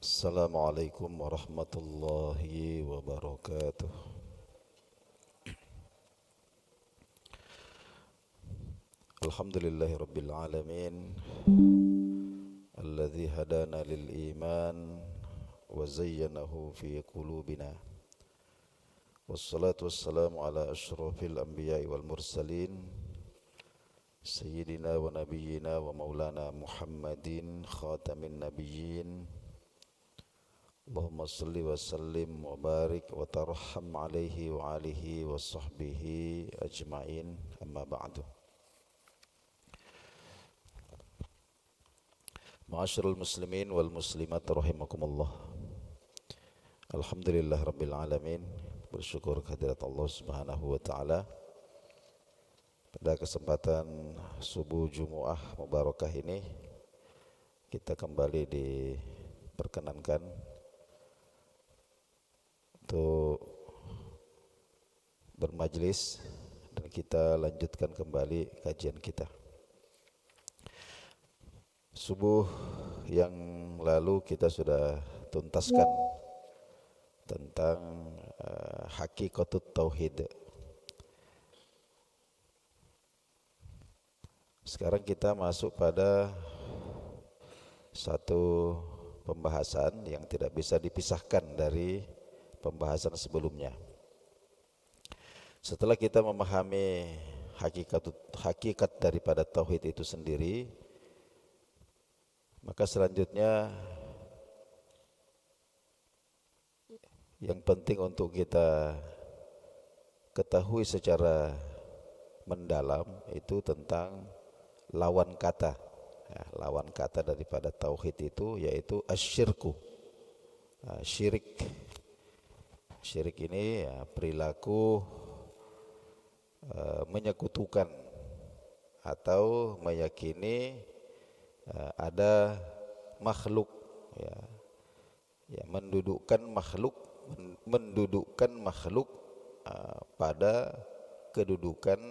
Assalamualaikum warahmatullahi wabarakatuh. Alhamdulillahi rabbil alamin, alladzi hadana lil iman wa zayyanahu fi qulubina. Wassalatu wassalamu ala asyrafil anbiya'i wal mursalin, sayyidina wa nabiyyina wa maulana Muhammadin khatamin nabiyyin. Allahumma salli wa sallim wa barik wa tarham alaihi wa alihi wa sahbihi ajma'in, amma ba'du. Ma'asyiral muslimin wal muslimat rahimakumullah. Alhamdulillah rabbil alamin. Bersyukur kehadirat Allah Subhanahu wa taala pada kesempatan subuh Jumu'ah mubarakah ini kita kembali diperkenankan untuk bermajlis dan kita lanjutkan kembali kajian kita. Subuh yang lalu kita sudah tuntaskan tentang hakikatut tauhid. Sekarang kita masuk pada satu pembahasan yang tidak bisa dipisahkan dari pembahasan sebelumnya. Setelah kita memahami hakikat daripada tauhid itu sendiri, maka selanjutnya yang penting untuk kita ketahui secara mendalam itu tentang lawan kata. Ya, lawan kata daripada tauhid itu yaitu asyirku. Syirik. Syirik ini ya, perilaku menyekutukan atau meyakini ada makhluk, ya mendudukkan makhluk pada kedudukan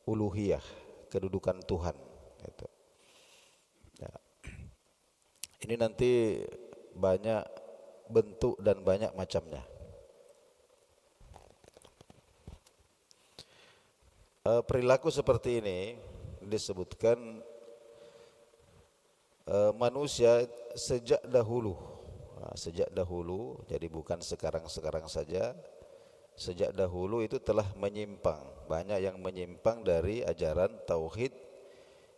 uluhiyah, kedudukan Tuhan. Gitu. Ya. Ini nanti banyak bentuk dan banyak macamnya. Perilaku seperti ini disebutkan manusia sejak dahulu. Sejak dahulu, jadi bukan sekarang-sekarang saja. Sejak dahulu itu telah menyimpang. Banyak yang menyimpang dari ajaran tauhid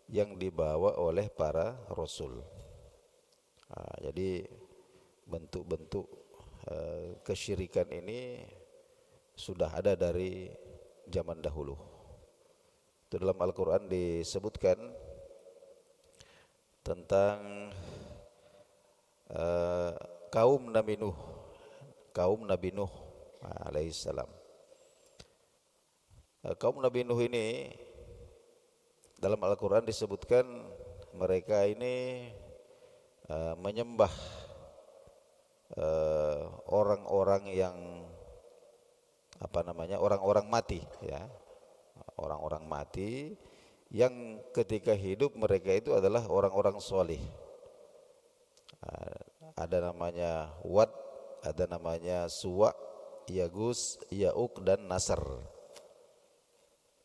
yang dibawa oleh para rasul. Jadi bentuk-bentuk kesyirikan ini sudah ada dari zaman dahulu. Itu dalam Al-Quran disebutkan tentang kaum Nabi Nuh alaihissalam. Kaum Nabi Nuh ini dalam Al-Quran disebutkan mereka ini menyembah orang-orang yang orang-orang mati, ya, orang-orang mati yang ketika hidup mereka itu adalah orang-orang solih. Ada namanya Wad, ada namanya Suwa, Yagus, Ya'uk dan Nasr.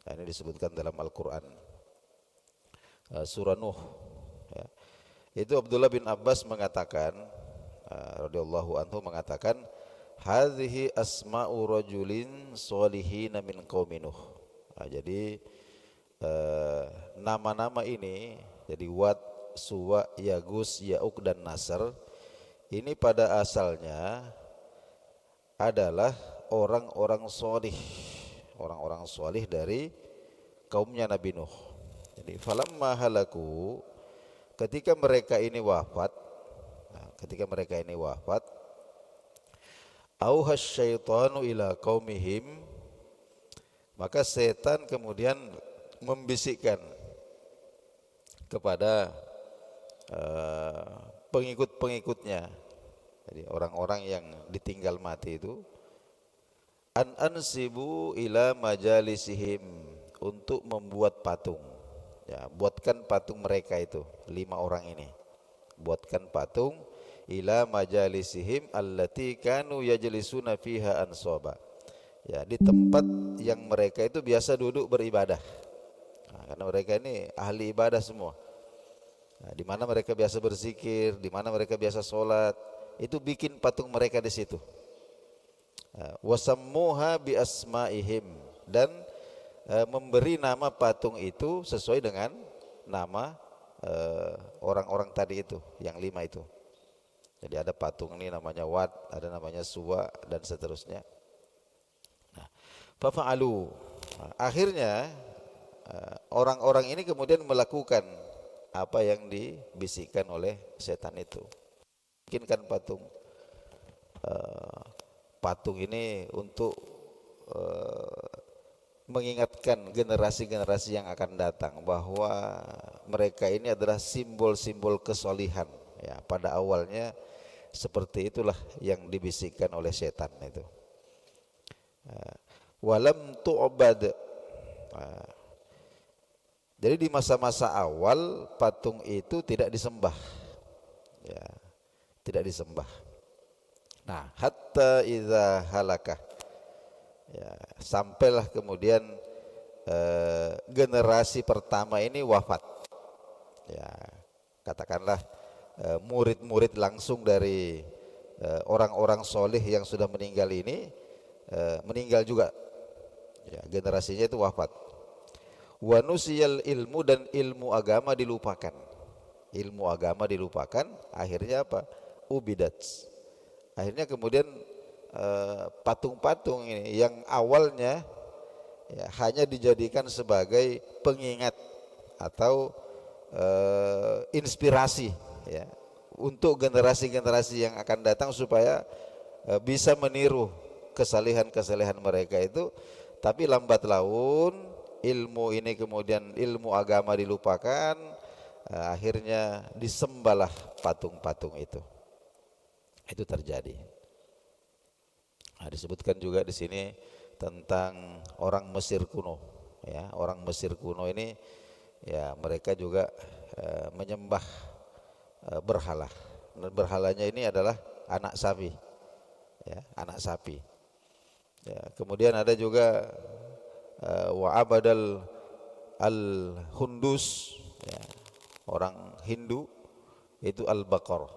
Nah, ini disebutkan dalam Al-Quran surah Nuh, ya. Itu Abdullah bin Abbas mengatakan radhiyallahu anhu mengatakan hadhihi asma'u rajulin sholihin min qaumi Nuh. Jadi nama-nama ini, jadi Wad, Suwa, Yagus, Ya'uk dan Nasr ini pada asalnya adalah orang-orang solih dari kaumnya Nabi Nuh. Jadi falamma halaku, ketika mereka ini wafat, auhas syaitanu ila qaumihim, maka setan kemudian membisikkan kepada pengikut-pengikutnya, jadi orang-orang yang ditinggal mati itu, ansibu ila majalisihim, untuk membuat patung. Ya, buatkan patung mereka itu 5 orang ini. Buatkan patung ila majalisihim allati kanu yajlisuna fiha ansaba. Ya, di tempat yang mereka itu biasa duduk beribadah. Nah, karena mereka ini ahli ibadah semua. Nah, di mana mereka biasa berzikir, di mana mereka biasa sholat, itu bikin patung mereka di situ. Wasammuha bi asmaihim, dan memberi nama patung itu sesuai dengan nama orang-orang tadi itu, yang 5 itu. Jadi ada patung ini namanya Wat, ada namanya Suwa, dan seterusnya. Nah, fafa'alu. Akhirnya orang-orang ini kemudian melakukan apa yang dibisikkan oleh setan itu. Bikinkan patung ini untuk mengingatkan generasi-generasi yang akan datang bahwa mereka ini adalah simbol-simbol kesolihan. Ya, pada awalnya seperti itulah yang dibisikkan oleh setan itu. Walam tu'bad. Jadi di masa-masa awal patung itu tidak disembah, ya, tidak disembah. Nah, hatta idza halakah, ya, sampailah kemudian generasi pertama ini wafat. Ya, katakanlah murid-murid langsung dari orang-orang soleh yang sudah meninggal ini meninggal juga. Ya, generasinya itu wafat. Wa nusiyal ilmu, dan ilmu agama dilupakan. Ilmu agama dilupakan, akhirnya apa? Ubidat. Akhirnya kemudian patung-patung ini yang awalnya ya, hanya dijadikan sebagai pengingat atau inspirasi, ya, untuk generasi-generasi yang akan datang supaya bisa meniru kesalehan-kesalehan mereka itu. Tapi lambat laun ilmu ini kemudian ilmu agama dilupakan, akhirnya disembahlah patung-patung itu. Itu terjadi. Nah, disebutkan juga di sini tentang orang Mesir kuno. Ya, orang Mesir kuno ini, ya, mereka juga menyembah berhala. Dan berhalanya ini adalah anak sapi. Ya, anak sapi. Ya, kemudian ada juga wa abadal al-Hundus, ya, orang Hindu itu al-Baqar,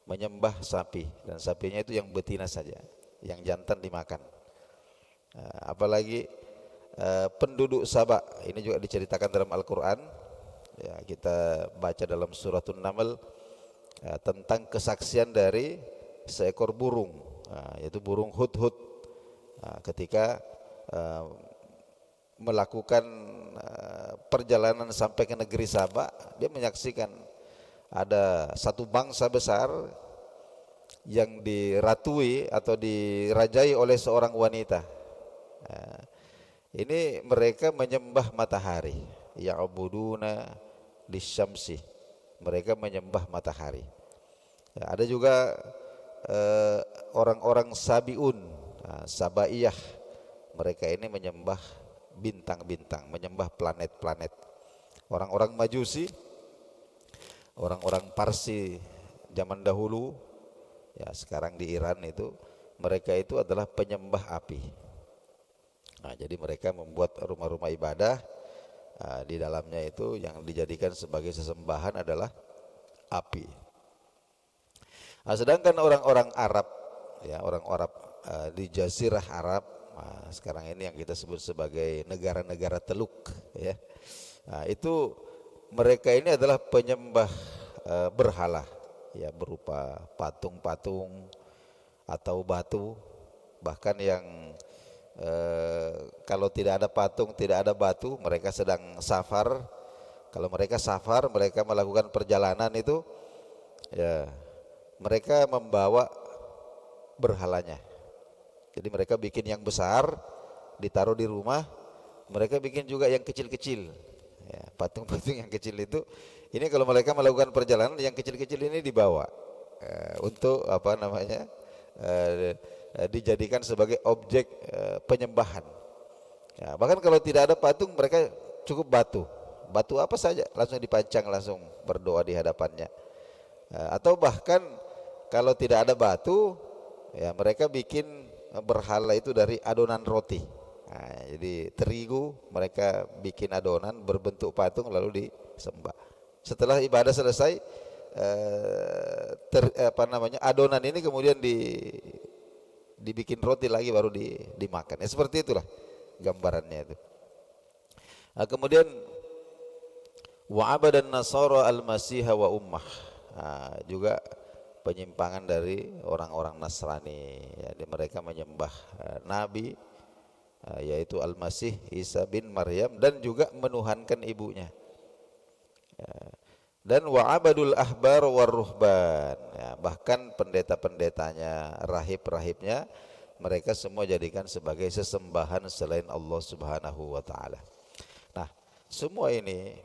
menyembah sapi, dan sapinya itu yang betina saja, yang jantan dimakan. Apalagi penduduk Sabak ini juga diceritakan dalam Al-Quran, ya, kita baca dalam suratun Naml tentang kesaksian dari seekor burung, yaitu burung hudhud, ketika melakukan perjalanan sampai ke negeri Sabak, dia menyaksikan ada satu bangsa besar yang diratui atau dirajai oleh seorang wanita. Ini mereka menyembah matahari, ya'buduna lisyamsi, mereka menyembah matahari. Ya, ada juga orang-orang Sabiun, Sabaiyah, mereka ini menyembah bintang-bintang, menyembah planet-planet. Orang-orang Majusi, orang-orang Parsi zaman dahulu, ya sekarang di Iran itu, mereka itu adalah penyembah api. Nah, jadi mereka membuat rumah-rumah ibadah, di dalamnya itu yang dijadikan sebagai sesembahan adalah api. Nah, sedangkan orang-orang Arab, ya, orang Arab di Jazirah Arab, sekarang ini yang kita sebut sebagai negara-negara Teluk, ya. Nah, itu mereka ini adalah penyembah berhala, ya, berupa patung-patung atau batu, bahkan yang kalau tidak ada patung, tidak ada batu, mereka sedang safar. Kalau mereka safar, mereka melakukan perjalanan itu, ya, mereka membawa berhalanya. Jadi mereka bikin yang besar, ditaruh di rumah. Mereka bikin juga yang kecil-kecil, ya, patung-patung yang kecil itu. Ini kalau mereka melakukan perjalanan, yang kecil-kecil ini dibawa untuk apa namanya, dijadikan sebagai objek penyembahan. Ya, bahkan kalau tidak ada patung, mereka cukup batu apa saja langsung dipajang, langsung berdoa di hadapannya. Atau bahkan kalau tidak ada batu, ya mereka bikin berhala itu dari adonan roti. Nah, jadi terigu mereka bikin adonan berbentuk patung lalu disembah. Setelah ibadah selesai, adonan ini kemudian dibikin roti lagi baru dimakan. Ya, seperti itulah gambarannya itu. Nah, kemudian wa abadan nasara al-masiha wa ummah. Nah, juga penyimpangan dari orang-orang Nasrani, ya, mereka menyembah nabi, yaitu Al-Masih Isa bin Maryam, dan juga menuhankan ibunya. Ya. Dan wa'abadul ahbar war ruhban, ya, bahkan pendeta-pendetanya, rahib-rahibnya, mereka semua jadikan sebagai sesembahan selain Allah Subhanahu wa taala. Nah, semua ini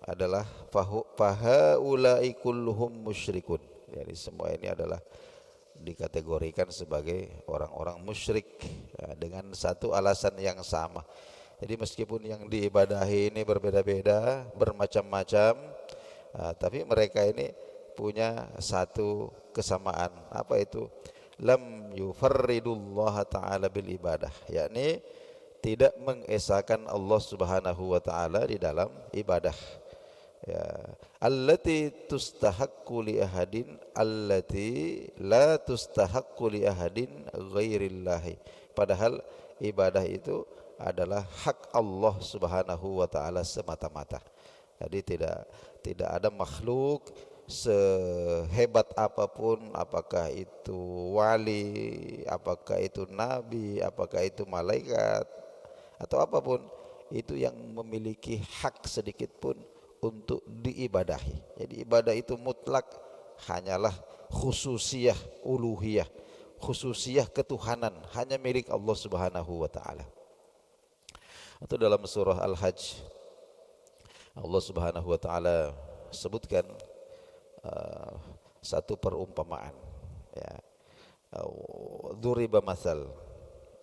adalah fahaulai kulluhum musyrikun. Jadi semua ini adalah dikategorikan sebagai orang-orang musyrik, ya, dengan satu alasan yang sama. Jadi meskipun yang diibadahi ini berbeda-beda, bermacam-macam, tapi mereka ini punya satu kesamaan. Apa itu? Lam yufarridullah ta'ala bil ibadah, yakni tidak mengesahkan Allah Subhanahu wa taala di dalam ibadah. Ya, allati tustahaqqu li ahadin allati la tustahaqqu li ahadin ghairillahi. Padahal ibadah itu adalah hak Allah Subhanahu wa taala semata-mata. Jadi tidak ada makhluk sehebat apapun, apakah itu wali, apakah itu nabi, apakah itu malaikat atau apapun, itu yang memiliki hak sedikit pun untuk diibadahi. Jadi ibadah itu mutlak hanyalah khususiyah uluhiyah, khususiyah ketuhanan, hanya milik Allah Subhanahu wa taala. Atau dalam surah Al-Hajj Allah Subhanahu wa taala sebutkan satu perumpamaan, ya. Dzuriba masal,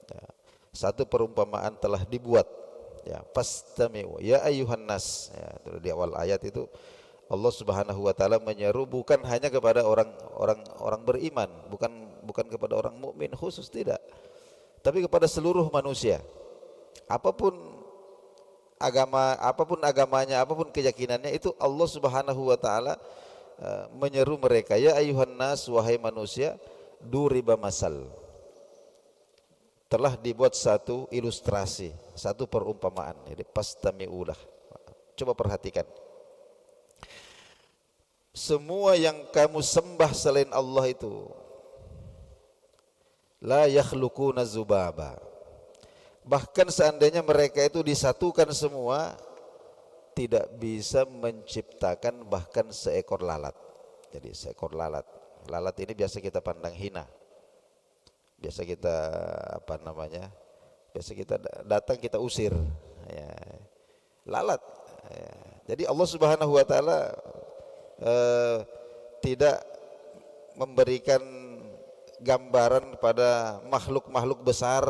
ya. Satu perumpamaan telah dibuat, ya, fastami'u ya ayyuhan nas, ya, di awal ayat itu Allah Subhanahu wa taala menyeru bukan hanya kepada orang beriman, bukan kepada orang mukmin khusus, tidak, tapi kepada seluruh manusia. Apapun agamanya, apapun keyakinannya, itu Allah Subhanahu wa taala menyeru mereka, ya ayyuhan nas, wahai manusia, duriba masal, telah dibuat satu ilustrasi, satu perumpamaan. Jadi pastami'ulah. Coba perhatikan. Semua yang kamu sembah selain Allah itu la yakhluquna zubaba. Bahkan seandainya mereka itu disatukan semua, tidak bisa menciptakan bahkan seekor lalat. Jadi seekor lalat. Lalat ini biasa kita pandang hina. Biasa kita biasa kita datang kita usir, ya. Lalat, ya. Jadi Allah Subhanahu wa taala tidak memberikan gambaran pada makhluk-makhluk besar,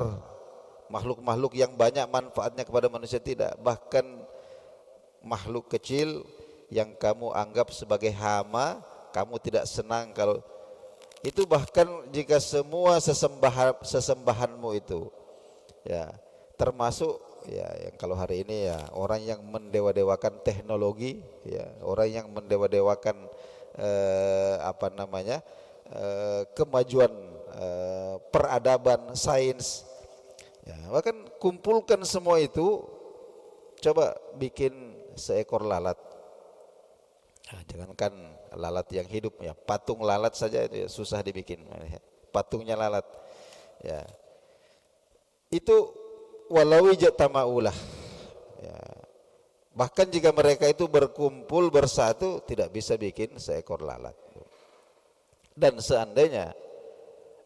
makhluk-makhluk yang banyak manfaatnya kepada manusia, tidak. Bahkan makhluk kecil yang kamu anggap sebagai hama, kamu tidak senang kalau itu, bahkan jika semua sesembahanmu itu, ya, termasuk, ya, yang kalau hari ini, ya, orang yang mendewa-dewakan teknologi, ya, orang yang mendewa-dewakan kemajuan peradaban, sains, ya, bahkan kumpulkan semua itu, coba bikin seekor lalat. Nah, jangankan lalat yang hidup, ya, patung lalat saja itu, ya, susah dibikin, patungnya lalat, ya. Itu walau ijtama'ulah, ya. Bahkan jika mereka itu berkumpul bersatu, tidak bisa bikin seekor lalat. Dan seandainya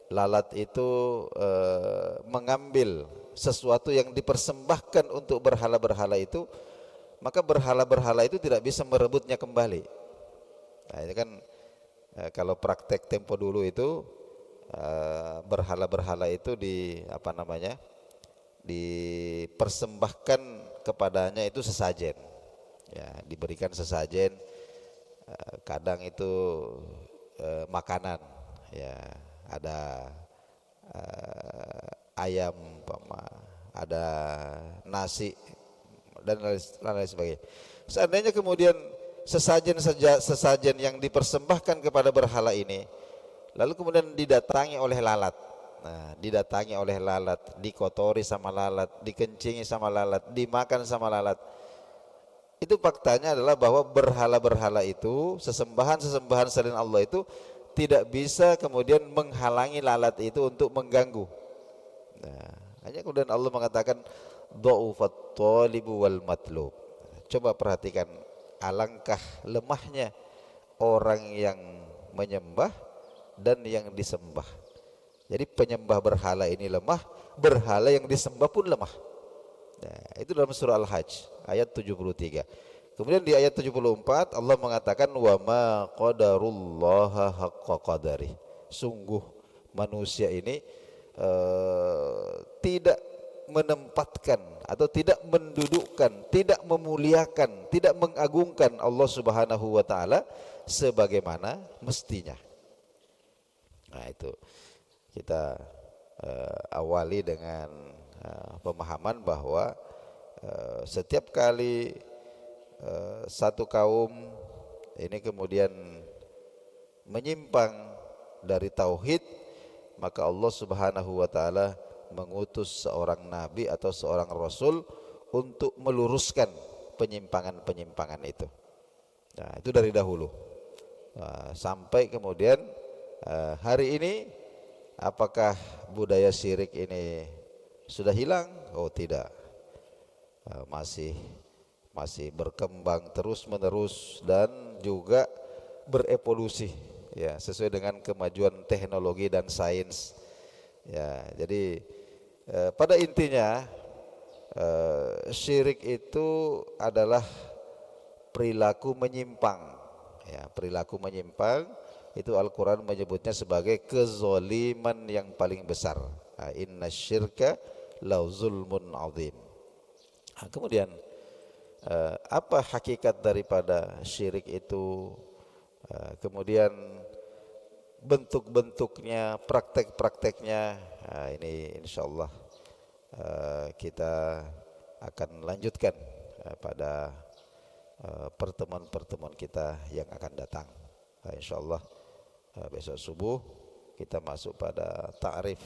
lalat itu mengambil sesuatu yang dipersembahkan untuk berhala-berhala itu, maka berhala-berhala itu tidak bisa merebutnya kembali. Nah, ini kan kalau praktek tempo dulu itu, berhala-berhala itu dipersembahkan kepadanya itu sesajen, ya, diberikan sesajen, kadang itu makanan, ya ada ayam, ada nasi dan lain sebagainya. Seandainya kemudian sesajen yang dipersembahkan kepada berhala ini lalu kemudian didatangi oleh lalat. Nah, didatangi oleh lalat, dikotori sama lalat, dikencingi sama lalat, dimakan sama lalat. Itu faktanya adalah bahwa berhala-berhala itu, sesembahan-sesembahan selain Allah itu tidak bisa kemudian menghalangi lalat itu untuk mengganggu. Nah, hanya kemudian Allah mengatakan dha'ufat thalibu wal matlub. Coba perhatikan alangkah lemahnya orang yang menyembah dan yang disembah. Jadi penyembah berhala ini lemah, berhala yang disembah pun lemah. Nah, itu dalam surah Al-Hajj ayat 73. Kemudian di ayat 74 Allah mengatakan wa ma qadarullaha haqqa qadari. Sungguh manusia ini tidak menempatkan atau tidak mendudukkan, tidak memuliakan, tidak mengagungkan Allah Subhanahu wa taala sebagaimana mestinya. Nah, itu kita awali dengan pemahaman bahwa setiap kali satu kaum ini kemudian menyimpang dari tauhid, maka Allah Subhanahu wa taala mengutus seorang nabi atau seorang rasul untuk meluruskan penyimpangan-penyimpangan itu. Nah, itu dari dahulu. Sampai kemudian hari ini apakah budaya syirik ini sudah hilang? Oh tidak, masih berkembang terus menerus dan juga berevolusi, ya sesuai dengan kemajuan teknologi dan sains. Ya, jadi pada intinya syirik itu adalah perilaku menyimpang. Ya, perilaku menyimpang itu Al-Quran menyebutnya sebagai kezoliman yang paling besar. Inna syirka la zulmun azim. Kemudian apa hakikat daripada syirik itu? Kemudian bentuk-bentuknya, praktek-prakteknya, ini insyaallah kita akan lanjutkan pada pertemuan-pertemuan kita yang akan datang. Insyaallah besok subuh kita masuk pada ta'rif.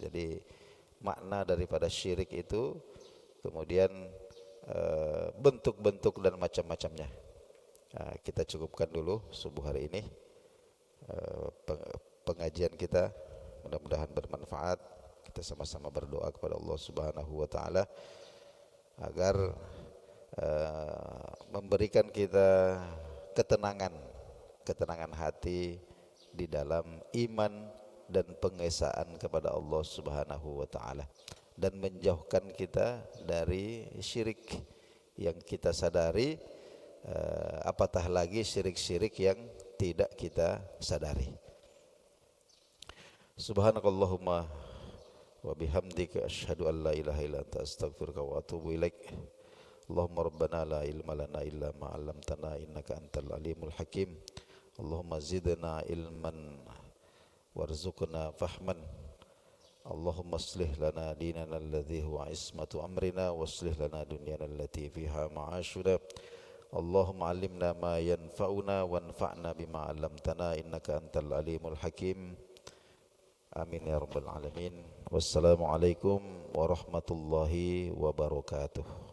Jadi makna daripada syirik itu, kemudian bentuk-bentuk dan macam-macamnya. Kita cukupkan dulu subuh hari ini pengajian kita, mudah-mudahan bermanfaat. Kita sama-sama berdoa kepada Allah Subhanahu wa taala agar memberikan kita ketenangan hati di dalam iman dan pengesaan kepada Allah Subhanahu wa taala, dan menjauhkan kita dari syirik yang kita sadari, apatah lagi syirik-syirik yang tidak kita sadari. Subhanakallahumma wa bihamdika asyhadu an la ilaha illa anta astaghfiruka wa atubu ilaik. Allahumma rabbana la ilma lana illa ma 'allamtana innaka antal alimul hakim. Allahumma zidna ilman warzuqna fahman. Allahumma aslih lana dinana alladhi huwa ismatu amrina waslih lana dunyana allati fiha ma'ashuna. Allahumma 'allimna ma yanfa'una wanfa'na bima 'allamtana innaka antal alimul hakim. Amin ya rabbal alamin. Wassalamualaikum warahmatullahi wabarakatuh.